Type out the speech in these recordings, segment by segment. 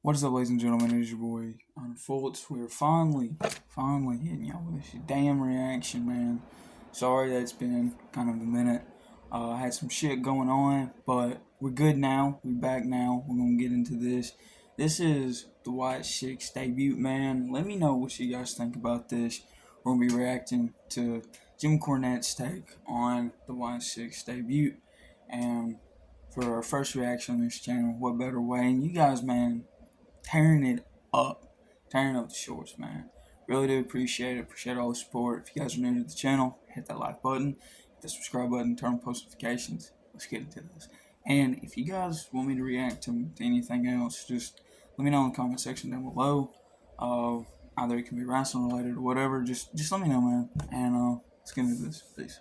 What is up, ladies and gentlemen? It is your boy Unfolds. We're finally hitting y'all with this damn reaction, man. Sorry that it's been kind of a minute. I had some shit going on, but we're good now. We're back now. We're gonna get into this. This is the Wyatt 6 debut, man. Let me know what you guys think about this. We're gonna be reacting to Jim Cornette's take on the Wyatt 6 debut, and for our first reaction on this channel, what better way? And you guys, man, tearing up the shorts, man. Really do appreciate it. Appreciate all the support. If you guys are new to the channel, hit that like button, hit the subscribe button, turn on post notifications. Let's get into this. And if you guys want me to react to anything else, just let me know in the comment section down below. Either it can be wrestling related or whatever. Just let me know, man. And let's get into this. Peace.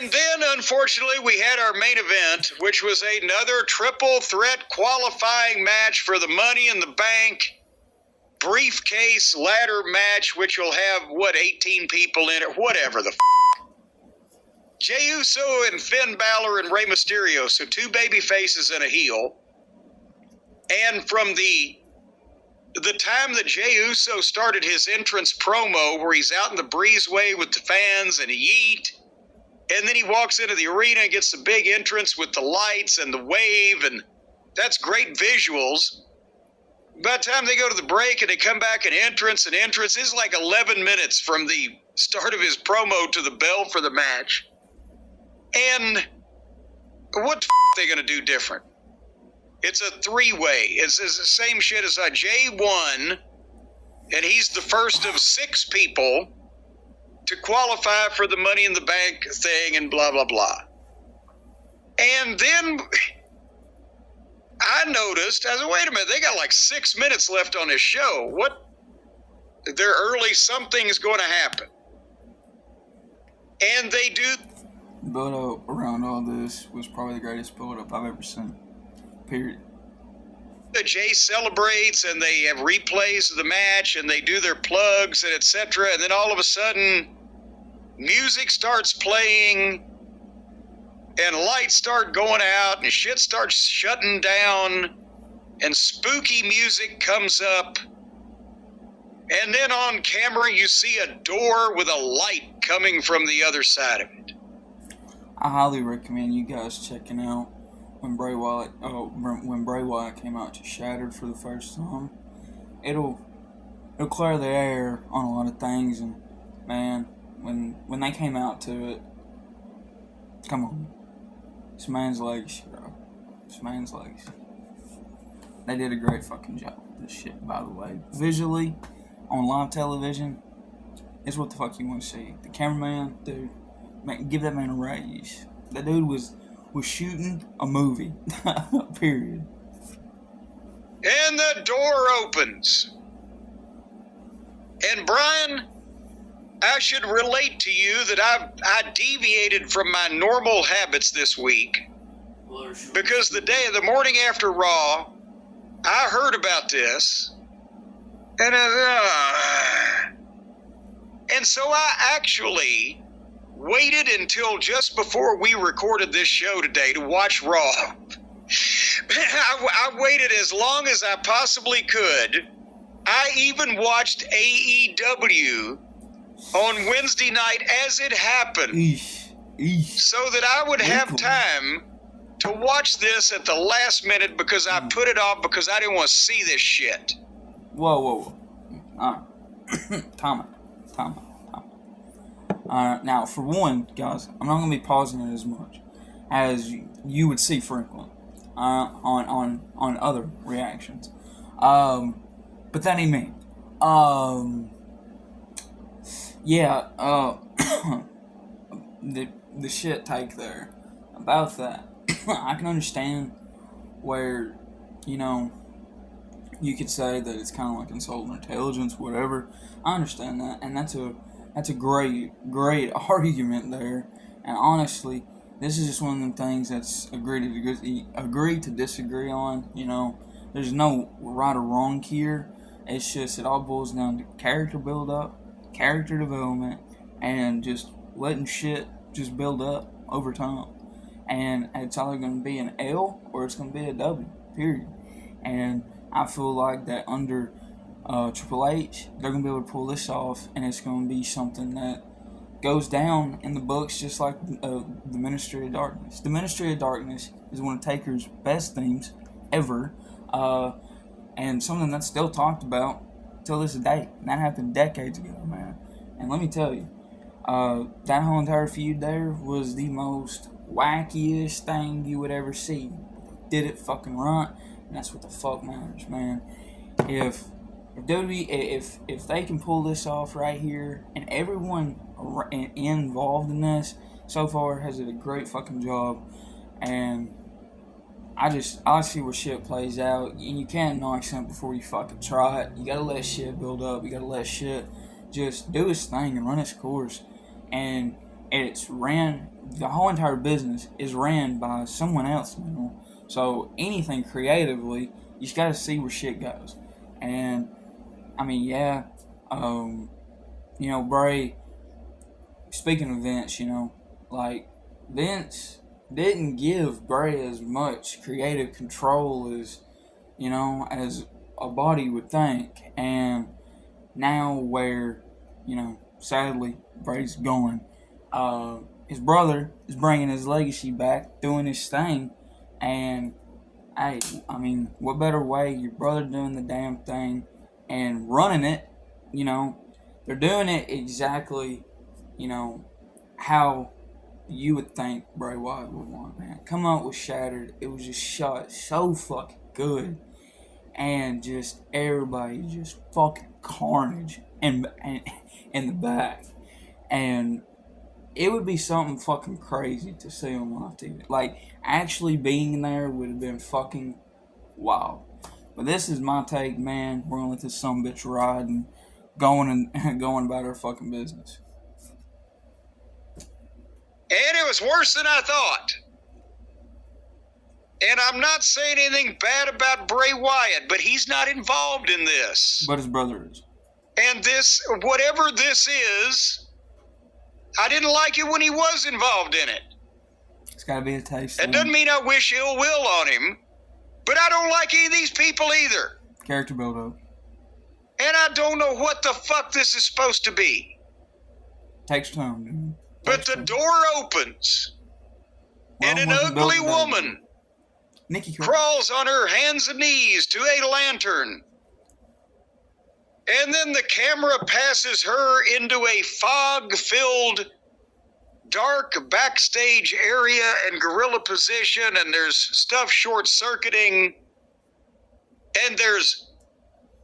And then, unfortunately, we had our main event, which was another triple threat qualifying match for the Money in the Bank briefcase ladder match, which will have, 18 people in it? Whatever the Jey Uso and Finn Balor and Rey Mysterio, so two baby faces and a heel. And from the time that Jey Uso started his entrance promo, where he's out in the breezeway with the fans and a yeet, and then he walks into the arena and gets the big entrance with the lights and the wave, and that's great visuals. By the time they go to the break and they come back and entrance is like 11 minutes from the start of his promo to the bell for the match. And what the are they going to do different? It's a three-way. It's the same shit as Jay won, and he's the first of 6 people to qualify for the Money in the Bank thing and blah, blah, blah. And then I noticed, I said, wait a minute, they got like 6 minutes left on this show. What? They're early, something's going to happen. And they do. The build-up around all this was probably the greatest build-up I've ever seen. Period. Jay celebrates, and they have replays of the match, and they do their plugs and etc. And then all of a sudden, music starts playing, and lights start going out, and shit starts shutting down, and spooky music comes up, and then on camera you see a door with a light coming from the other side of it. I highly recommend you guys checking out when Bray Wyatt came out to Shattered for the first time. It'll clear the air on a lot of things, and man, when they came out to it, come on, this man's legacy, bro. This man's legacy. They did a great fucking job with this shit, by the way. Visually, on live television, it's what the fuck you want to see. The cameraman, dude, man, give that man a raise. That dude was shooting a movie. Period. And the door opens. And Brian, I should relate to you that I deviated from my normal habits this week, because the morning after Raw, I heard about this, and so I actually waited until just before we recorded this show today to watch Raw. I waited as long as I possibly could. I even watched AEW on Wednesday night as it happened, so that I would have time to watch this at the last minute, because I put it off because I didn't want to see this shit. Whoa. Time out. Now, for one, guys, I'm not going to be pausing it as much as you would see frequently on other reactions. But that ain't me. Yeah, the shit take there about that. I can understand where, you could say that it's kind of like insulting intelligence, whatever. I understand that, and that's a great argument there. And honestly, this is just one of them things that's agree to disagree on. There's no right or wrong here. It's just, it all boils down to character build-up, character development, and just letting shit just build up over time. And it's either going to be an L or it's going to be a W, period. And I feel like that under Triple H, they're going to be able to pull this off, and it's going to be something that goes down in the books just like the Ministry of Darkness. The Ministry of Darkness is one of Taker's best themes ever, and something that's still talked about till this day. And that happened decades ago, man. And let me tell you, that whole entire feud there was the most wackiest thing you would ever see. Did it fucking right, and that's what the fuck matters, man. If WWE, if they can pull this off right here, and everyone involved in this so far has did a great fucking job, and I see where shit plays out, and you can't knock something before you fucking try it. You gotta let shit build up. You gotta let shit just do its thing and run its course, and it's ran. The whole entire business is ran by someone else now. So anything creatively, you just gotta see where shit goes, and I mean, yeah, Bray. Speaking of Vince, like Vince didn't give Bray as much creative control as as a body would think, and now where sadly Bray's gone, his brother is bringing his legacy back, doing his thing, and hey, I mean, what better way? Your brother doing the damn thing and running it, they're doing it exactly, how you would think Bray Wyatt would want, man. Come out with Shattered. It was just shot so fucking good. And just everybody just fucking carnage in the back. And it would be something fucking crazy to see on live TV. Like, actually being there would have been fucking wild. But this is my take, man. We're gonna let this sumbitch ride and going about our fucking business. And it was worse than I thought. And I'm not saying anything bad about Bray Wyatt, but he's not involved in this. But his brother is. And this, whatever this is, I didn't like it when he was involved in it. It's got to be a taste. It doesn't mean I wish ill will on him, but I don't like any of these people either. Character build-up. And I don't know what the fuck this is supposed to be. Takes time, dude. But the door opens, and an ugly woman crawls on her hands and knees to a lantern. And then the camera passes her into a fog-filled, dark backstage area and gorilla position, and there's stuff short-circuiting, and there's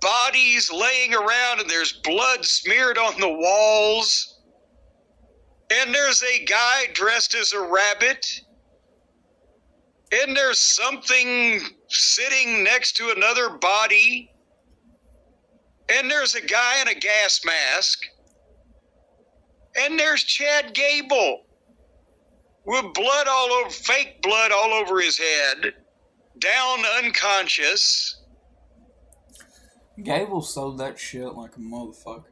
bodies laying around, and there's blood smeared on the walls. And there's a guy dressed as a rabbit. And there's something sitting next to another body. And there's a guy in a gas mask. And there's Chad Gable with blood all over, fake blood all over his head, down unconscious. Gable sold that shit like a motherfucker.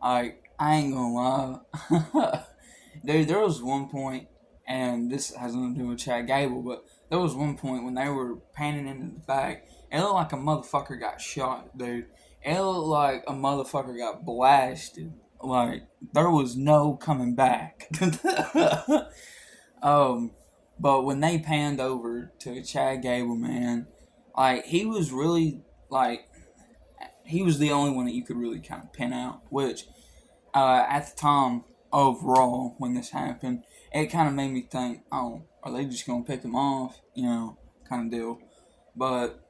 I ain't gonna lie. Dude, there was one point, and this has nothing to do with Chad Gable, but there was one point when they were panning into the back, it looked like a motherfucker got shot, dude. It looked like a motherfucker got blasted. Like, there was no coming back. But when they panned over to Chad Gable, man, like, he was really, like, he was the only one that you could really kind of pin out, which, at the time of Raw, when this happened, it kind of made me think, oh, are they just going to pick him off, kind of deal. But,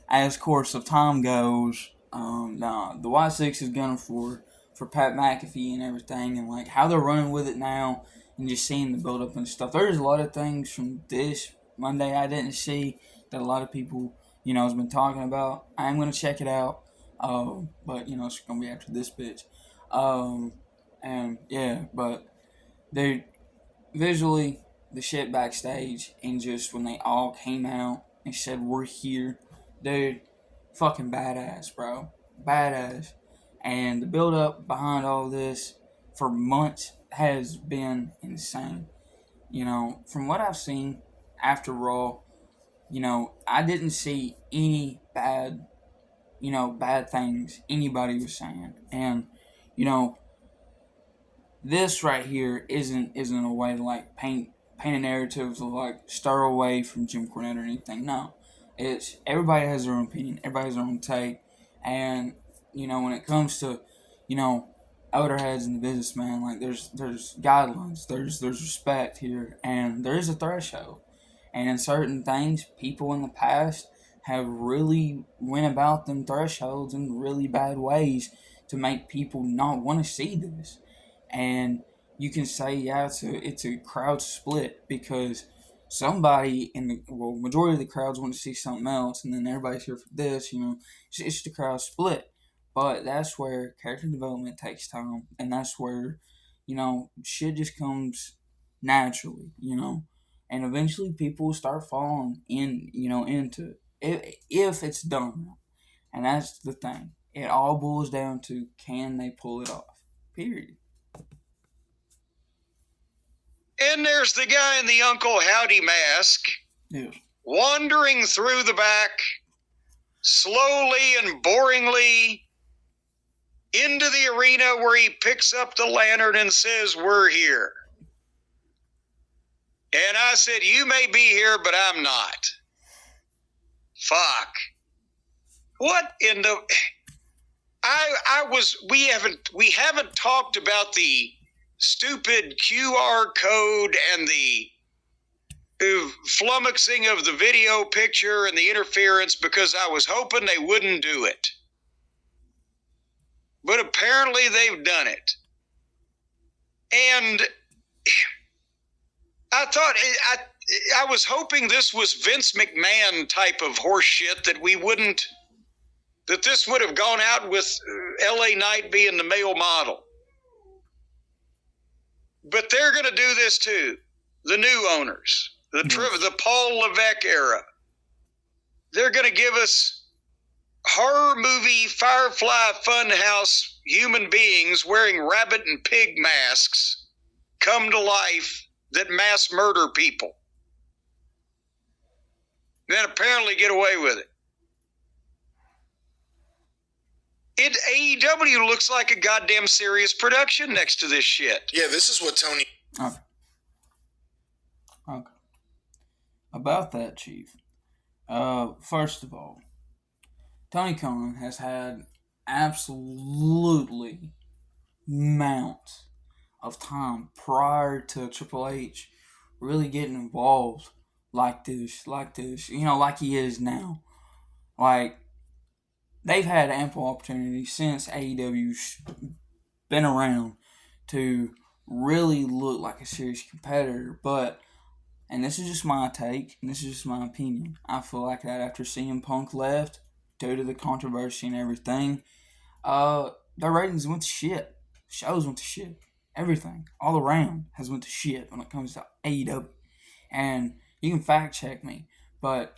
as course of time goes, the Y6 is gunning for Pat McAfee and everything, and, like, how they're running with it now, and just seeing the build-up and stuff. There's a lot of things from this Monday I didn't see that a lot of people, has been talking about. I'm going to check it out, but, it's going to be after this bitch. And yeah, but dude, visually, the shit backstage, and just when they all came out and said, we're here, dude, fucking badass, bro. Badass. And the build up behind all this for months has been insane. From what I've seen after Raw, I didn't see any bad things anybody was saying. And, you know, this right here isn't a way to like paint a narrative to like stir away from Jim Cornette or anything. No, it's everybody has their own opinion, everybody has their own take, and when it comes to older heads in the business, man, like there's guidelines, there's respect here, and there is a threshold, and in certain things, people in the past have really went about them thresholds in really bad ways to make people not want to see this. And you can say, yeah, it's a crowd split because somebody majority of the crowds want to see something else, and then everybody's here for this. It's just a crowd split. But that's where character development takes time, and that's where shit just comes naturally. And eventually people will start falling into it if it's done right. And that's the thing. It all boils down to, can they pull it off? Period. And there's the guy in the Uncle Howdy mask, Yes. wandering through the back, slowly and boringly into the arena where he picks up the lantern and says, "We're here." And I said, "You may be here, but I'm not." Fuck. What in the... we haven't talked about the stupid QR code and the flummoxing of the video picture and the interference, because I was hoping they wouldn't do it. But apparently they've done it. And I thought, I was hoping this was Vince McMahon type of horse shit, that this would have gone out with LA Knight being the male model. But they're going to do this too. The new owners, the Paul Levesque era. They're going to give us horror movie Firefly Funhouse human beings wearing rabbit and pig masks come to life that mass murder people. Then apparently get away with it. AEW looks like a goddamn serious production next to this shit. Yeah, this is what Tony... Okay. About that, Chief. First of all, Tony Khan has had absolutely mounts of time prior to Triple H really getting involved like this, like he is now. Like, they've had ample opportunity since AEW's been around to really look like a serious competitor, but, and this is just my take, and this is just my opinion, I feel like that after CM Punk left, due to the controversy and everything, their ratings went to shit. Shows went to shit. Everything, all around, has went to shit when it comes to AEW. And you can fact check me, but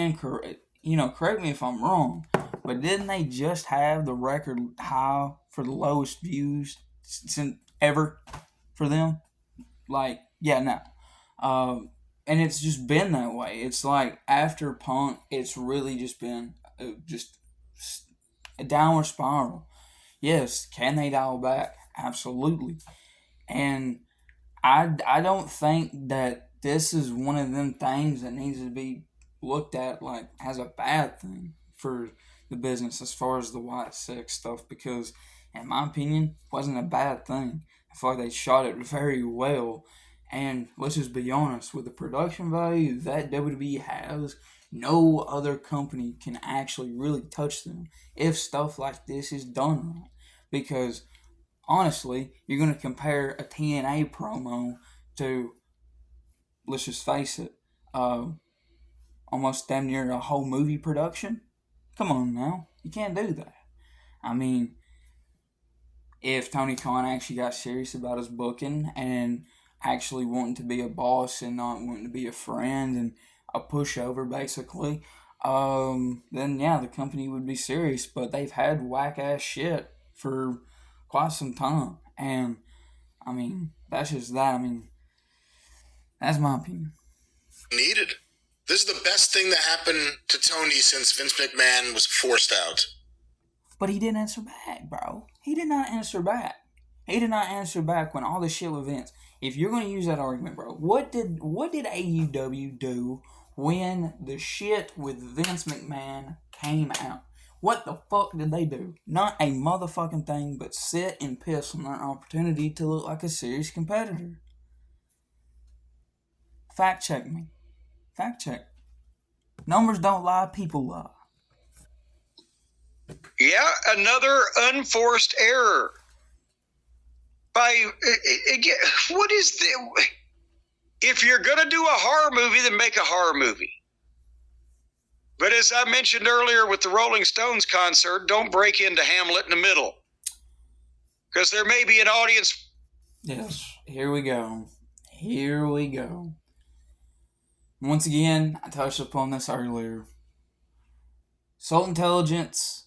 correct me if I'm wrong, but didn't they just have the record high for the lowest views since ever for them? Like, yeah, no. And it's just been that way. It's like after Punk, it's really just been just a downward spiral. Yes, can they dial back? Absolutely. And I don't think that this is one of them things that needs to be looked at like as a bad thing for the business as far as the Wyatt 6 stuff, because in my opinion it wasn't a bad thing. I feel like they shot it very well, and let's just be honest, with the production value that WWE has, no other company can actually really touch them if stuff like this is done right. Because honestly, you're going to compare a TNA promo to, let's just face it, almost damn near a whole movie production. Come on now, you can't do that. I mean, if Tony Khan actually got serious about his booking and actually wanting to be a boss and not wanting to be a friend and a pushover, basically, then yeah, the company would be serious. But they've had whack ass shit for quite some time, and I mean, that's just that. I mean, that's my opinion. Needed. This is the best thing that happened to Tony since Vince McMahon was forced out. But he didn't answer back, bro. He did not answer back. He did not answer back when all this shit with Vince. If you're going to use that argument, bro, what did AEW do when the shit with Vince McMahon came out? What the fuck did they do? Not a motherfucking thing, but sit and piss on their opportunity to look like a serious competitor. Fact check me. Fact check. Numbers don't lie, people lie. Yeah, another unforced error. What is the? If you're gonna do a horror movie, then make a horror movie. But as I mentioned earlier with the Rolling Stones concert, don't break into Hamlet in the middle, because there may be an audience. Yes, here we go. Here we go. Once again, I touched upon this earlier. Salt intelligence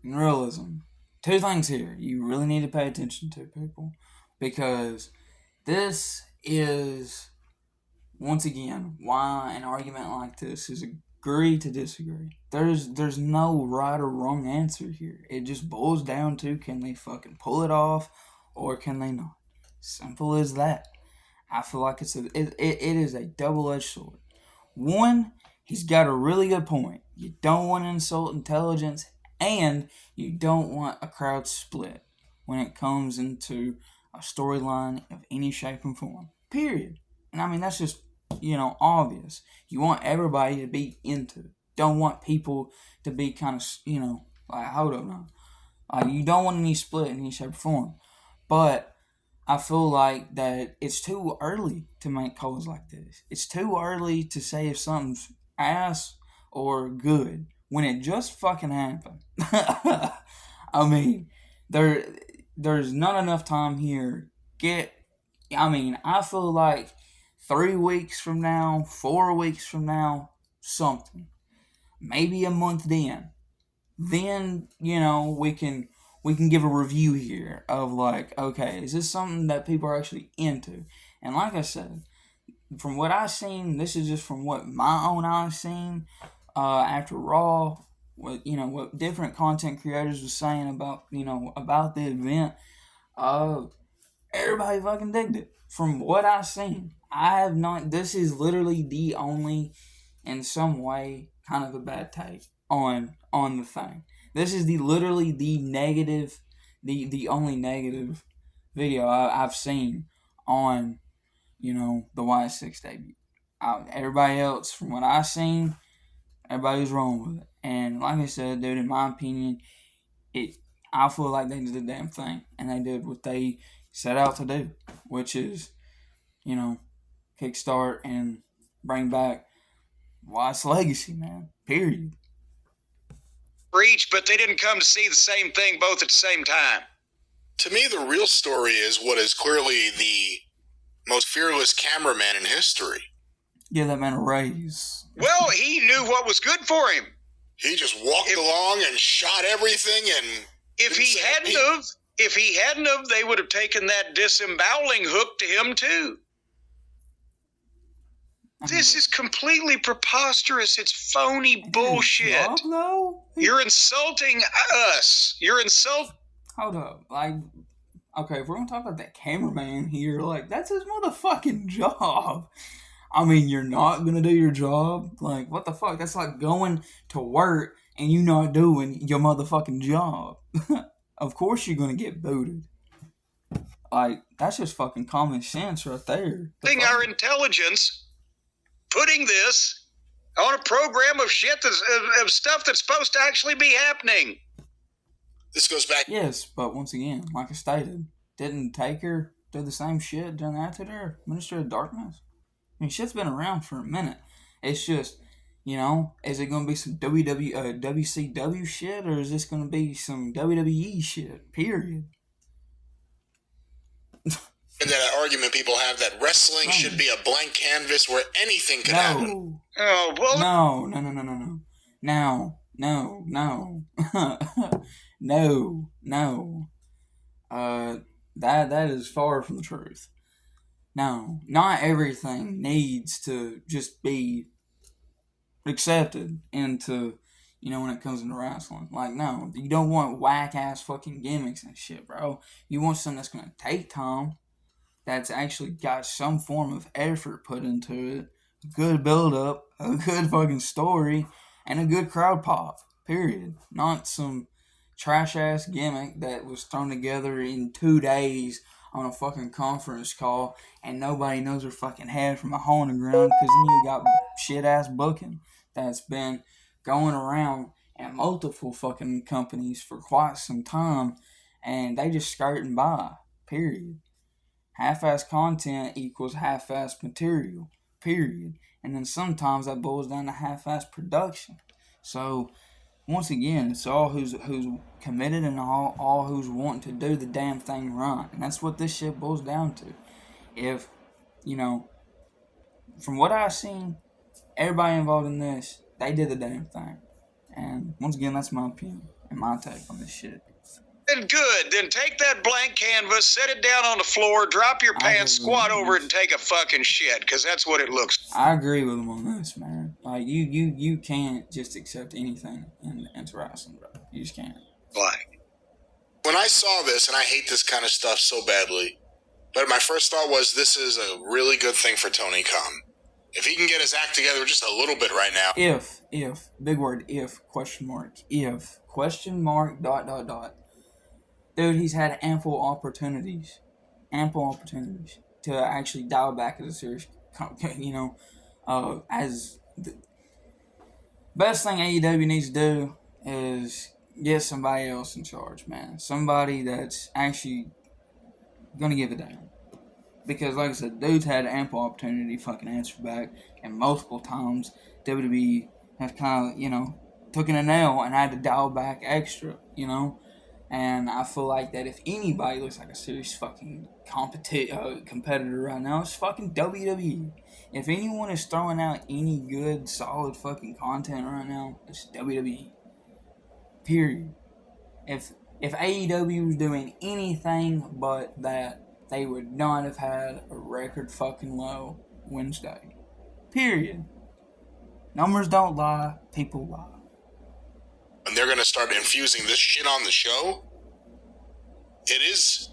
and realism. Two things here you really need to pay attention to, people. Because this is, once again, why an argument like this is agree to disagree. There's no right or wrong answer here. It just boils down to, can they fucking pull it off or can they not? Simple as that. I feel like it is a double-edged sword. One, he's got a really good point. You don't want to insult intelligence, and you don't want a crowd split when it comes into a storyline of any shape and form. Period. And I mean, that's just, obvious. You want everybody to be into it. Don't want people to be kind of, like, hold up now. You don't want any split in any shape or form. But I feel like that it's too early to make calls like this. It's too early to say if something's ass or good when it just fucking happened. I mean, there's not enough time here. I feel like 3 weeks from now, 4 weeks from now, something. Maybe a month then. Then, we can give a review here of like, okay, is this something that people are actually into? And like I said, from what I've seen, this is just from what my own eyes seen after Raw, what different content creators were saying about the event. Everybody fucking digged it. From what I've seen, I have not. This is literally the only, in some way, kind of a bad take on the thing. This is literally the negative, the only negative video I've seen on, the Wyatt 6 debut. Everybody else, from what I've seen, everybody was wrong with it. And like I said, dude, in my opinion, I feel like they did the damn thing. And they did what they set out to do, which is, kickstart and bring back Wyatt's legacy, man. Period. Reach, but they didn't come to see the same thing both at the same time. To me, the real story is what is clearly the most fearless cameraman in history. Give that man a raise. Well, he knew what was good for him. He just walked along and shot everything, and if he hadn't have, they would have taken that disemboweling hook to him too. This is completely preposterous. It's phony bullshit. Job, though? You're insulting us. Hold up. Okay, if we're going to talk about that cameraman here, that's his motherfucking job. I mean, you're not going to do your job? What the fuck? That's like going to work and you not doing your motherfucking job. Of course you're going to get booted. That's just fucking common sense right there. Our intelligence, putting this on a program of shit of stuff that's supposed to actually be happening. This goes back. Yes, but once again, like I stated, didn't Taker do the same shit during the Attitude Era? Minister of Darkness? I mean, shit's been around for a minute. It's just, is it going to be some WCW shit, or is this going to be some WWE shit? Period. And that argument people have that wrestling should be a blank canvas where anything can happen. Oh, well. No. No. That is far from the truth. No, not everything needs to just be accepted into, when it comes into wrestling. Like, no, you don't want whack-ass fucking gimmicks and shit, bro. You want something that's going to take time, that's actually got some form of effort put into it, a good build-up, a good fucking story, and a good crowd pop, period. Not some trash-ass gimmick that was thrown together in 2 days on a fucking conference call, and nobody knows their fucking head from a hole in the ground, because then you got shit-ass booking that's been going around at multiple fucking companies for quite some time, and they just skirting by, period. Half-ass content equals half-ass material, period. And then sometimes that boils down to half-ass production. So, once again, it's all who's committed and all who's wanting to do the damn thing right. And that's what this shit boils down to. If, from what I've seen, everybody involved in this, they did the damn thing. And once again, that's my opinion and my take on this shit. And good. Then take that blank canvas, set it down on the floor, drop your pants, squat over it, and take a fucking shit, because that's what it looks like. I agree with him on this, man. Like, you can't just accept anything into wrestling, bro. You just can't. Like, when I saw this, and I hate this kind of stuff so badly, but my first thought was, this is a really good thing for Tony Khan. If he can get his act together just a little bit right now. If, big word, if, question mark, Dude, he's had ample opportunities to actually dial back as a serious, as the best thing AEW needs to do is get somebody else in charge, man. Somebody that's actually gonna give a damn. Because, like I said, dude's had ample opportunity to fucking answer back, and multiple times WWE has kind of, taken a nail and had to dial back extra, And I feel like that if anybody looks like a serious fucking competitor right now, it's fucking WWE. If anyone is throwing out any good, solid fucking content right now, it's WWE. Period. If AEW was doing anything but that, they would not have had a record fucking low Wednesday. Period. Numbers don't lie, people lie. And they're going to start infusing this shit on the show, it is,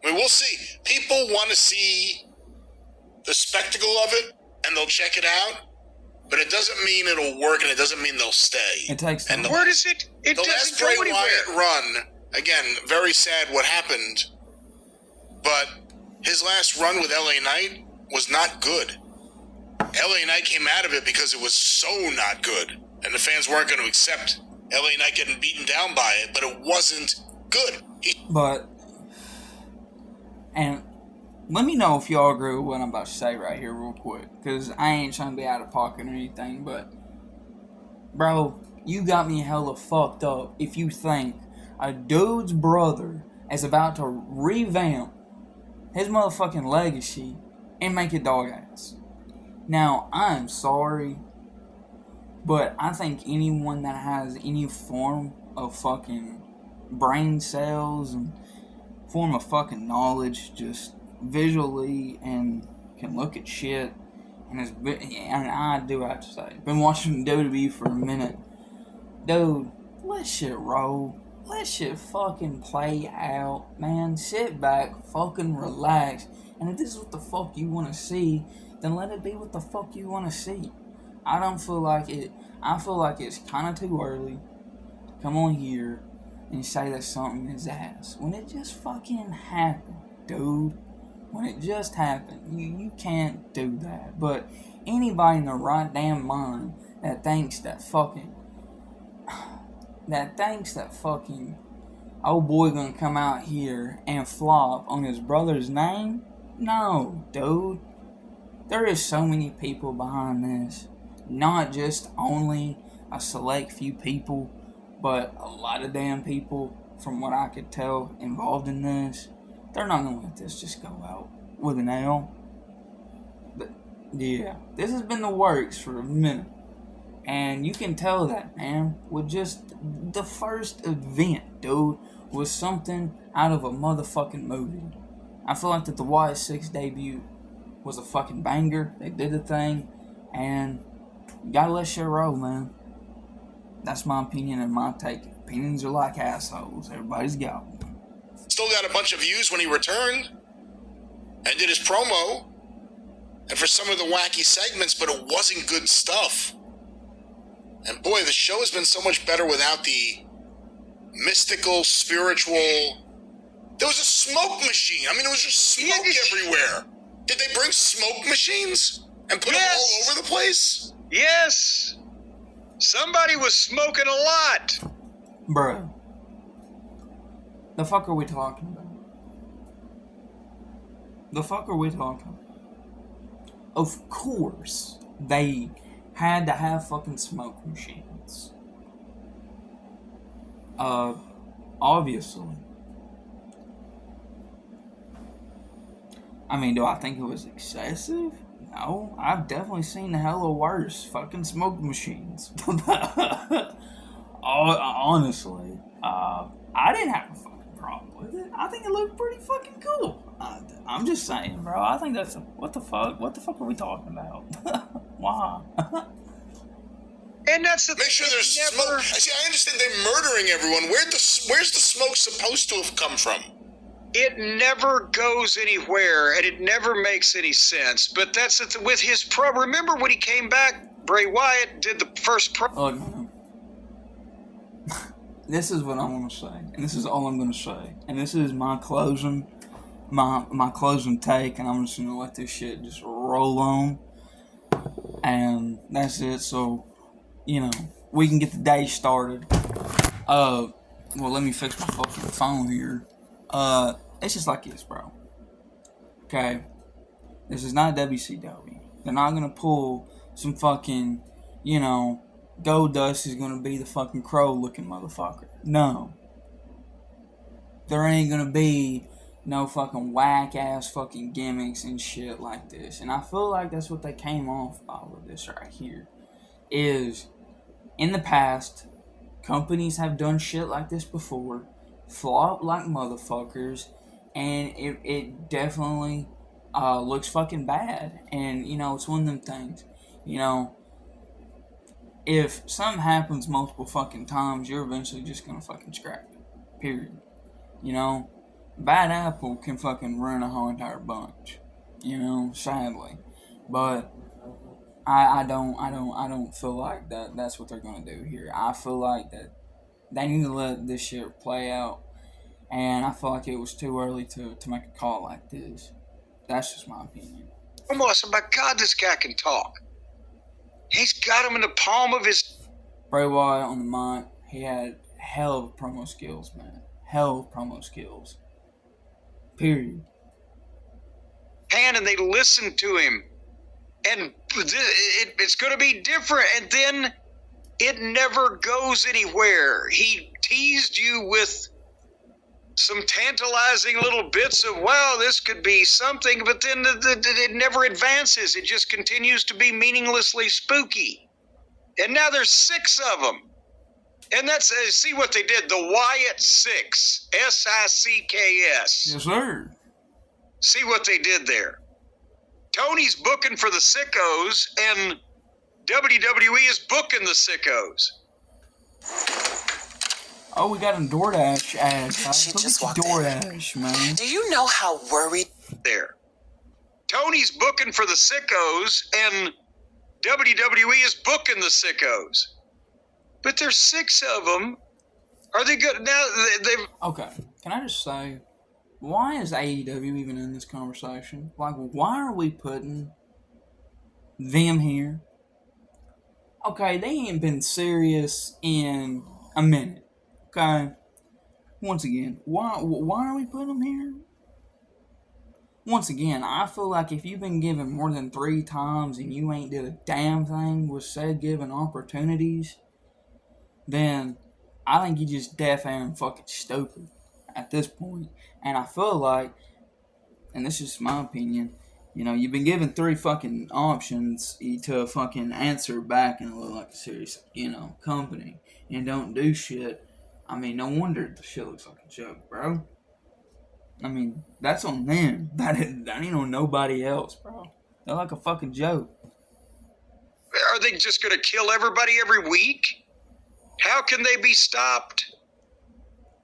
we'll see. People want to see the spectacle of it, and they'll check it out, but it doesn't mean it'll work, and it doesn't mean they'll stay. It takes time. And where does it? It doesn't last go Bray anywhere. Wyatt run, again, very sad what happened, but his last run with LA Knight was not good. LA Knight came out of it because it was so not good, and the fans weren't going to accept LA Knight getting beaten down by it, but it wasn't good. And let me know if y'all agree with what I'm about to say right here real quick, because I ain't trying to be out of pocket or anything, but, bro, you got me hella fucked up if you think a dude's brother is about to revamp his motherfucking legacy and make it dog ass. Now, I'm sorry, but I think anyone that has any form of fucking brain cells and form of fucking knowledge, just visually, and can look at shit, and I do have to say, been watching WWE for a minute, dude, let shit roll, let shit fucking play out, man, sit back, fucking relax, and if this is what the fuck you want to see, then let it be what the fuck you want to see. I don't feel like it. I feel like it's kind of too early to come on here and say that something is ass when it just fucking happened, dude. When it just happened, you can't do that. But anybody in their right damn mind that thinks that fucking old boy gonna come out here and flop on his brother's name, no, dude. There is so many people behind this. Not just only a select few people, but a lot of damn people, from what I could tell, involved in this. They're not going to let this just go out with an L. But, yeah, this has been the works for a minute. And you can tell that, man, with just the first event, dude, was something out of a motherfucking movie. I feel like that the Wyatt 6 debut was a fucking banger. They did the thing, and You gotta let shit roll, man. That's my opinion and my take. Opinions are like assholes. Everybody's got one. Still got a bunch of views when he returned and did his promo, and for some of the wacky segments, but it wasn't good stuff. And boy, the show has been so much better without the mystical, spiritual. There was a smoke machine. I mean, it was just smoke everywhere. Did they bring smoke machines and put them all over the place? Yes. Somebody was smoking a lot. Bruh. The fuck are we talking about? The fuck are we talking about? Of course, they had to have fucking smoke machines. Obviously. I mean, do I think it was excessive? No, I've definitely seen hella worse fucking smoke machines. Honestly, I didn't have a fucking problem with it. I think it looked pretty fucking cool. I'm just saying, bro. I think that's what the fuck? What the fuck are we talking about? Why? And that's the Make sure there's smoke. See, I understand they're murdering everyone. Where's the smoke supposed to have come from? It never goes anywhere, and it never makes any sense. But that's it with his pro. Remember when he came back, Bray Wyatt did the first pro. Look, man. This is what I'm gonna say, and this is all I'm gonna say, and this is my closing, my closing take, and I'm just gonna let this shit just roll on, and that's it. So, we can get the day started. Well, let me fix my fucking phone here. It's just like this, bro. Okay? This is not WCW. They're not gonna pull some fucking, Goldust is gonna be the fucking crow looking motherfucker. No. There ain't gonna be no fucking whack ass fucking gimmicks and shit like this. And I feel like that's what they came off by with this right here. Is, in the past, companies have done shit like this before, flopped like motherfuckers, and it definitely looks fucking bad. And, it's one of them things. If something happens multiple fucking times, you're eventually just gonna fucking scrap it. Period. Bad apple can fucking ruin a whole entire bunch. Sadly. But I don't feel like that's what they're gonna do here. I feel like that they need to let this shit play out, and I feel like it was too early to make a call like this. That's just my opinion. Almost, my God, this guy can talk. He's got him in the palm of his... Bray Wyatt on the mic, he had hell of promo skills, man. Hell of promo skills. Period. Hand, and they listened to him. And it's going to be different. And then it never goes anywhere. He teased you with some tantalizing little bits of, wow, this could be something, but then it never advances. It just continues to be meaninglessly spooky. And now there's 6 of them. And that's, see what they did, the Wyatt 6, S-I-C-K-S. Yes, sir. See what they did there. Tony's booking for the sickos, and WWE is booking the sickos. Oh, we got a DoorDash ad. She just walked DoorDash, man. Do you know how worried There. Tony's booking for the sickos, and WWE is booking the sickos. But there's 6 of them. Are they good? Now, they've... Okay, can I just say, why is AEW even in this conversation? Like, why are we putting them here? Okay, they ain't been serious in a minute. Okay, once again, why are we putting them here? Once again, I feel like if you've been given more than 3 times and you ain't did a damn thing with said given opportunities, then I think you just deaf and fucking stupid at this point. And I feel like, and this is my opinion, you've been given 3 fucking options to fucking answer back and look like a serious, company and don't do shit. I mean, no wonder the shit looks like a joke, bro. I mean, that's on them. That ain't on nobody else, bro. They're like a fucking joke. are they just going to kill everybody every week? How can they be stopped?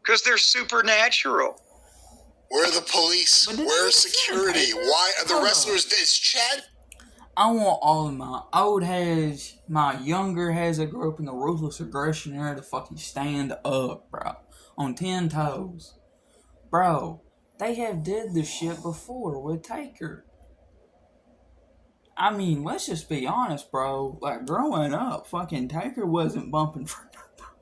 Because they're supernatural. Where are the police? Where's security? Why are the wrestlers? Is Chad? I want all of my old heads, my younger heads that grew up in the ruthless aggression era to fucking stand up, bro. On 10 toes. Bro, they have did this shit before with Taker. I mean, let's just be honest, bro. Like, growing up, fucking Taker wasn't bumping for nobody.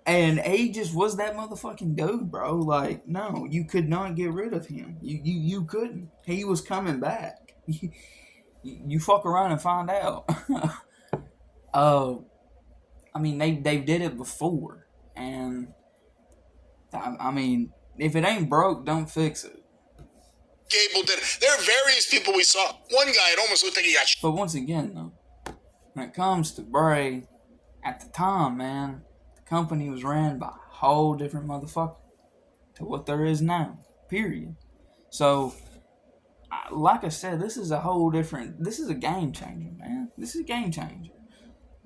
And he just was that motherfucking dude, bro. Like, no, you could not get rid of him. You couldn't. He was coming back. You fuck around and find out. I mean, they did it before. And, I mean, if it ain't broke, don't fix it. Gable did it. There are various people we saw. One guy, it almost looked like he got But once again, though, when it comes to Bray, at the time, man, the company was ran by a whole different motherfucker to what there is now. Period. So, like I said, this is a game changer, man. This is a game changer.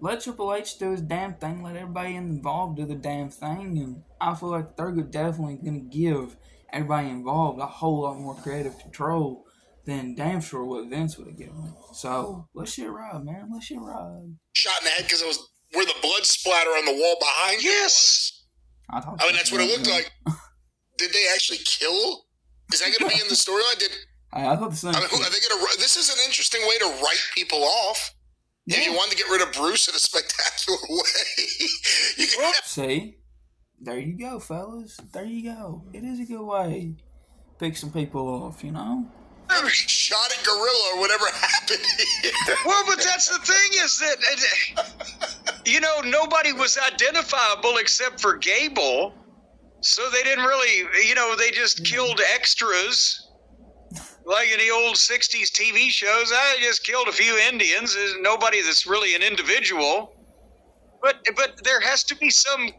Let Triple H do his damn thing. Let everybody involved do the damn thing. And I feel like they're definitely going to give everybody involved a whole lot more creative control than damn sure what Vince would have given. So, let shit ride, man. Let shit ride. shot in the head because it was where the blood splatter on the wall behind you was. I mean, that's what it looked like. Did they actually kill? Is that going to be in the storyline? I thought the same. Are they going to? This is an interesting way to write people off. Yeah. If you wanted to get rid of Bruce in a spectacular way, you can. See, there you go, fellas. There you go. It is a good way. Pick some people off, you know. Shot at Gorilla or whatever happened here. Well, but that's the thing is that, you know, nobody was identifiable except for Gable. So they didn't really, you know, they just killed extras. Like in the old 60s TV shows, I just killed a few Indians. There's nobody that's really an individual. But there has to be some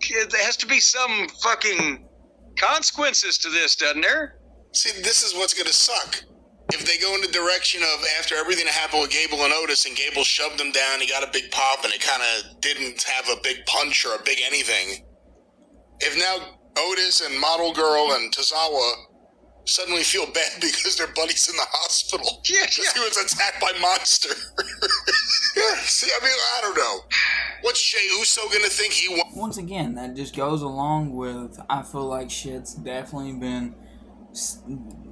fucking consequences to this, doesn't there? See, this is what's going to suck. If they go in the direction of after everything that happened with Gable and Otis, and Gable shoved him down, he got a big pop, and it kind of didn't have a big punch or a big anything. If now Otis and Model Girl and Tozawa suddenly feel bad because their buddy's in the hospital. Yeah. He was attacked by Monster. See, I mean, I don't know. What's Jey Uso going to think he wants? Once again, that just goes along with, I feel like shit's definitely been,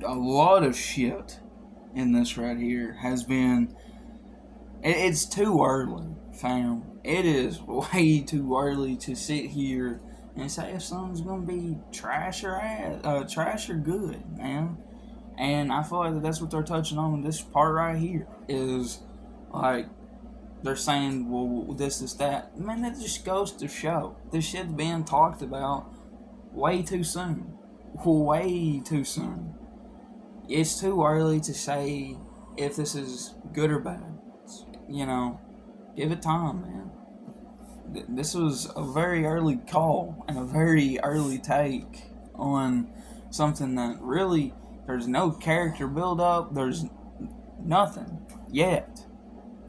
a lot of shit in this right here has been, it's too early, fam. It is way too early to sit here and say if something's gonna be trash or good, man. And I feel like that's what they're touching on in this part right here. Is like they're saying, well, this is that. Man, that just goes to show this shit's being talked about way too soon. Way too soon. It's too early to say if this is good or bad. You know, give it time, man. This was a very early call and a very early take on something that really, there's no character build up, there's nothing yet.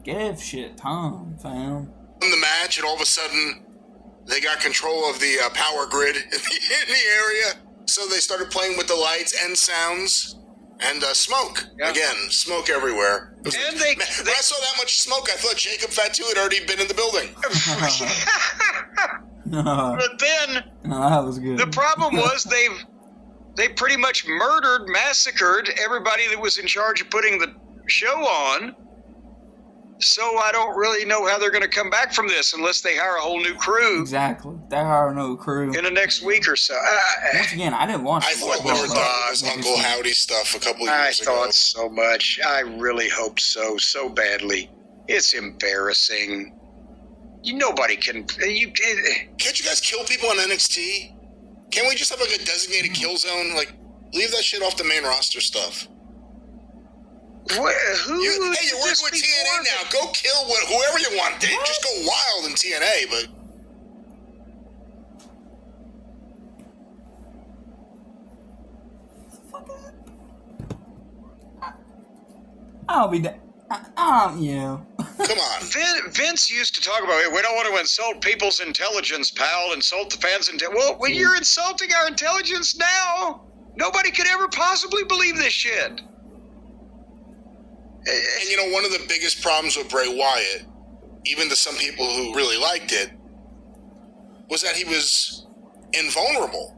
Give shit time, fam. In the match, and all of a sudden, they got control of the power grid in the area, so they started playing with the lights and sounds. And smoke. Yeah. Again, smoke everywhere. When I saw that much smoke, I thought Jacob Fatu had already been in the building. But then, that was good. The problem was they pretty much massacred everybody that was in charge of putting the show on. So I don't really know how they're going to come back from this unless they hire a whole new crew. Exactly. They hire a new crew. In the next week or so. Once again, I didn't watch I thought they were done with Uncle Howdy stuff a couple of years ago. I thought so much. I really hoped so badly. It's embarrassing. Nobody can... Can't you guys kill people on NXT? Can't we just have like a designated kill zone? Like, leave that shit off the main roster stuff. You're working with TNA now. Go kill whoever you want. Just go wild in TNA, but... I'll be yeah. Come on. Vince used to talk about it. We don't want to insult people's intelligence, pal. Insult the fans' Well, when you're insulting our intelligence now, nobody could ever possibly believe this shit. And you know, one of the biggest problems with Bray Wyatt, even to some people who really liked it, was that he was invulnerable.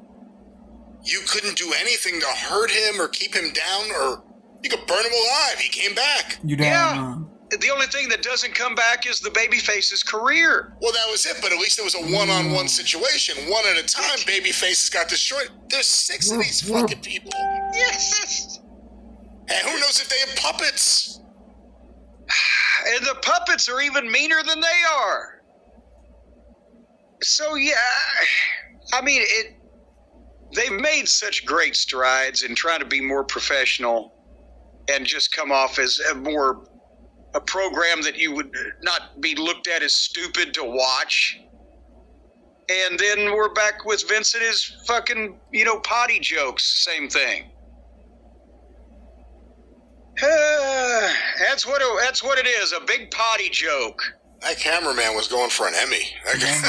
You couldn't do anything to hurt him or keep him down, or you could burn him alive. He came back. The only thing that doesn't come back is the babyface's career. Well, that was it, but at least it was a one-on-one situation. One at a time, babyfaces got destroyed. There's 6 of these fucking people. Yes. And who knows if they have puppets? And the puppets are even meaner than they are. So, yeah, I mean, they've made such great strides in trying to be more professional and just come off as a program that you would not be looked at as stupid to watch. And then we're back with Vince and his fucking, potty jokes. Same thing. That's what it is, a big potty joke. That cameraman was going for an Emmy. I'm just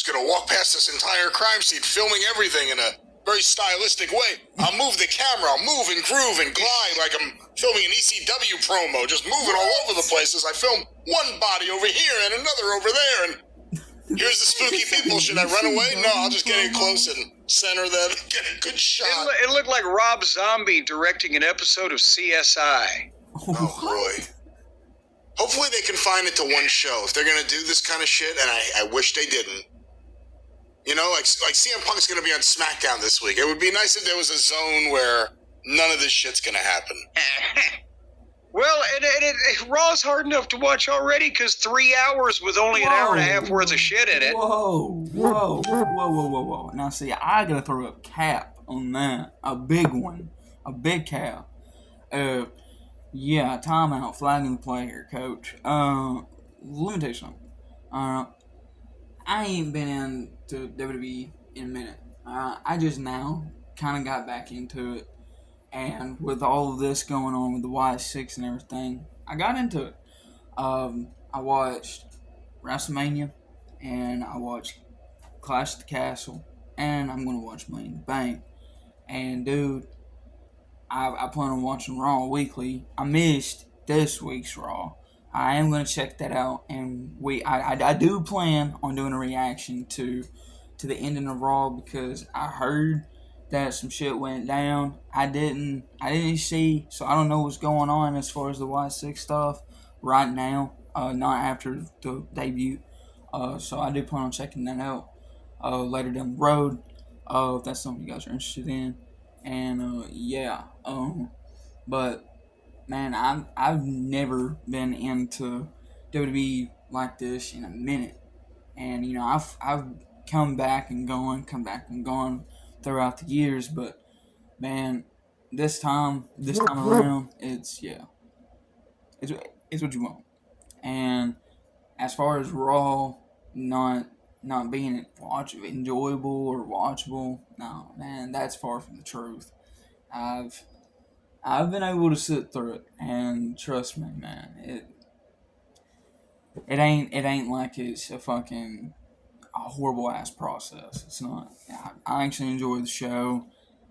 going to walk past this entire crime scene, filming everything in a very stylistic way. I'll move the camera, I'll move and groove and glide like I'm filming an ECW promo, just moving all over the place as I film one body over here and another over there, and here's the spooky people. Should I run away? No, I'll just get in close and center them, get a good shot. It looked like Rob Zombie directing an episode of CSI. Oh, boy. Hopefully they confine it to one show. If they're going to do this kind of shit, and I wish they didn't. You know, like CM Punk's going to be on SmackDown this week. It would be nice if there was a zone where none of this shit's going to happen. Well, and Raw's hard enough to watch already because 3 hours with only an hour and a half worth of shit in it. Whoa. Now, see, I got to throw a cap on that. A big one. A big cap. Yeah, timeout, flagging the play here, coach. Let me tell you something. I ain't been into WWE in a minute. I just now kind of got back into it. And with all of this going on with the Y6 and everything, I got into it. I watched WrestleMania, and I watched Clash at the Castle, and I'm going to watch Money in the Bank. And, dude, I plan on watching Raw weekly. I missed this week's Raw. I am going to check that out, and I do plan on doing a reaction to the ending of Raw because I heard that some shit went down. I didn't see, so I don't know what's going on as far as the Y6 stuff right now, not after the debut. So I do plan on checking that out later down the road, if that's something you guys are interested in. And but man, I've never been into WWE like this in a minute, and I've come back and gone throughout the years, but man, this time around, it's what you want. And as far as Raw not being enjoyable or watchable, no, man, that's far from the truth. I've been able to sit through it, and trust me, man, it ain't like it's a horrible ass process. It's not. I actually enjoy the show.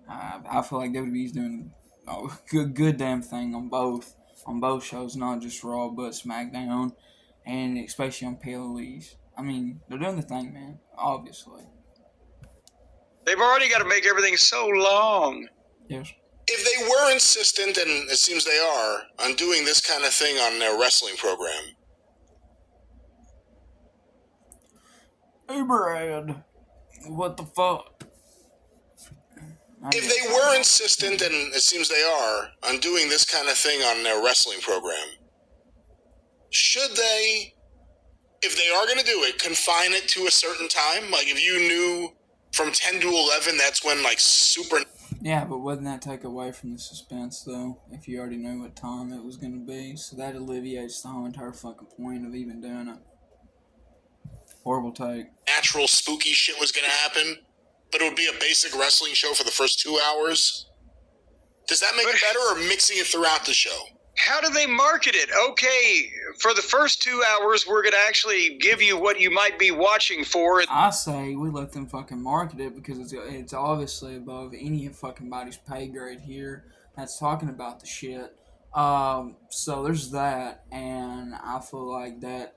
I feel like WWE's doing a good damn thing on both shows, not just Raw but SmackDown, and especially on PLEs. I mean, they're doing the thing, man. Obviously, they've already got to make everything so long. Yes. If they were insistent, and it seems they are, on doing this kind of thing on their wrestling program. Hey, Brad. What the fuck? If they were insistent, and it seems they are, on doing this kind of thing on their wrestling program, should they, if they are going to do it, confine it to a certain time? Like, if you knew from 10 to 11, that's when, super... Yeah, but wouldn't that take away from the suspense, though, if you already knew what time it was going to be? So that alleviates the whole entire fucking point of even doing it. Horrible take. Natural spooky shit was going to happen, but it would be a basic wrestling show for the first 2 hours. Does that make it better, or mixing it throughout the show? How do they market it? Okay, for the first 2 hours, we're going to actually give you what you might be watching for. I say we let them fucking market it because it's obviously above any fucking body's pay grade here that's talking about the shit. So there's that, and I feel like that,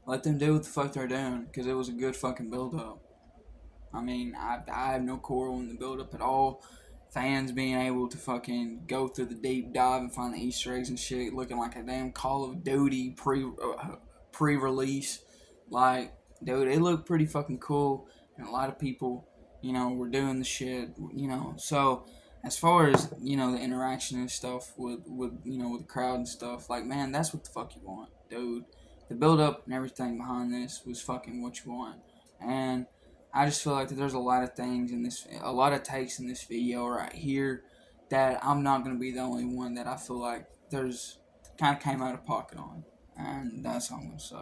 let them do what the fuck they're doing because it was a good fucking build up. I mean, I have no quarrel in the build up at all. Fans being able to fucking go through the deep dive and find the Easter eggs and shit, looking like a damn Call of Duty pre-release. Like, dude, it looked pretty fucking cool, and a lot of people, were doing the shit, So, as far as the interaction and stuff with the crowd and stuff, like, man, that's what the fuck you want, dude. The build up and everything behind this was fucking what you want, and I just feel like that there's a lot of things a lot of takes in this video right here that I'm not going to be the only one that I feel like there's kind of came out of pocket on. And that's all I'm going to say.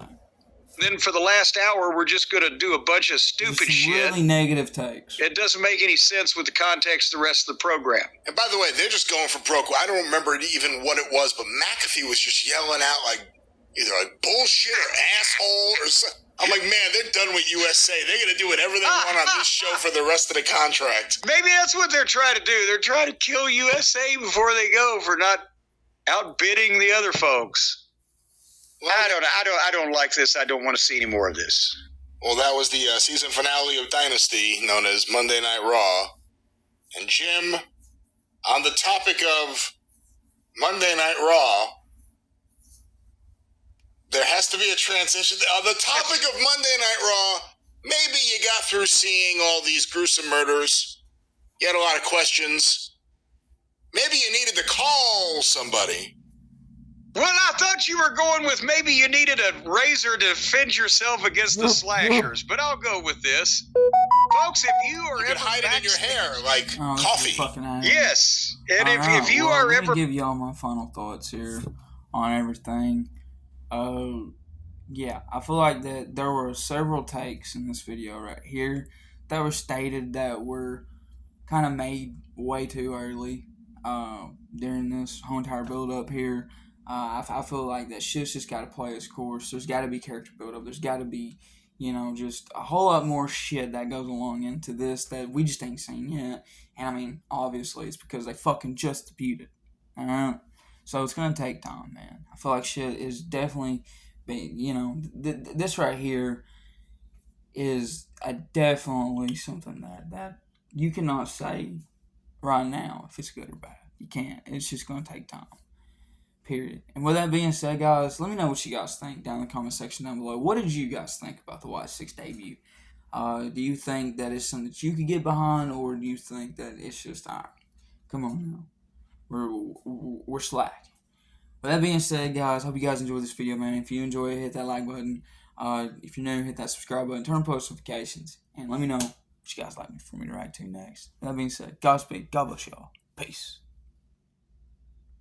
Then for the last hour, we're just going to do a bunch of stupid shit. Really negative takes. It doesn't make any sense with the context of the rest of the program. And by the way, they're just going for broke. I don't remember even what it was, but McAfee was just yelling out either bullshit or asshole or something. I'm like, man, they're done with USA. They're going to do whatever they want on this show for the rest of the contract. Maybe that's what they're trying to do. They're trying to kill USA before they go for not outbidding the other folks. Well, I don't like this. I don't want to see any more of this. Well, that was the season finale of Dynasty, known as Monday Night Raw. And Jim, on the topic of Monday Night Raw, there has to be a transition. On the topic of Monday Night Raw, maybe you got through seeing all these gruesome murders. You had a lot of questions. Maybe you needed to call somebody. Well, I thought you were going with maybe you needed a razor to defend yourself against the slashers, but I'll go with this. Folks, if you are you ever could hide it in your hair like coffee. Yes, and if you are let ever... me give y'all my final thoughts here on everything. Yeah, I feel like that there were several takes in this video right here that were stated that were kind of made way too early during this whole entire build up here. I feel like that shit's just got to play its course. There's got to be character build up. There's got to be, just a whole lot more shit that goes along into this that we just ain't seen yet. And I mean, obviously, it's because they fucking just debuted. Alright? So it's going to take time, man. I feel like shit is definitely, this right here is definitely something that you cannot say right now if it's good or bad. You can't. It's just going to take time. Period. And with that being said, guys, let me know what you guys think down in the comment section down below. What did you guys think about the Wyatt 6 debut? Do you think that it's something that you could get behind, or do you think that it's just, all right, come on now, we're slack? With that being said, guys, hope you guys enjoyed this video, man. If you enjoy it, hit that like button. If you're new, hit that subscribe button, turn on post notifications, and let me know what you guys like for me to react to next. With that being said, Godspeed, God bless y'all, peace.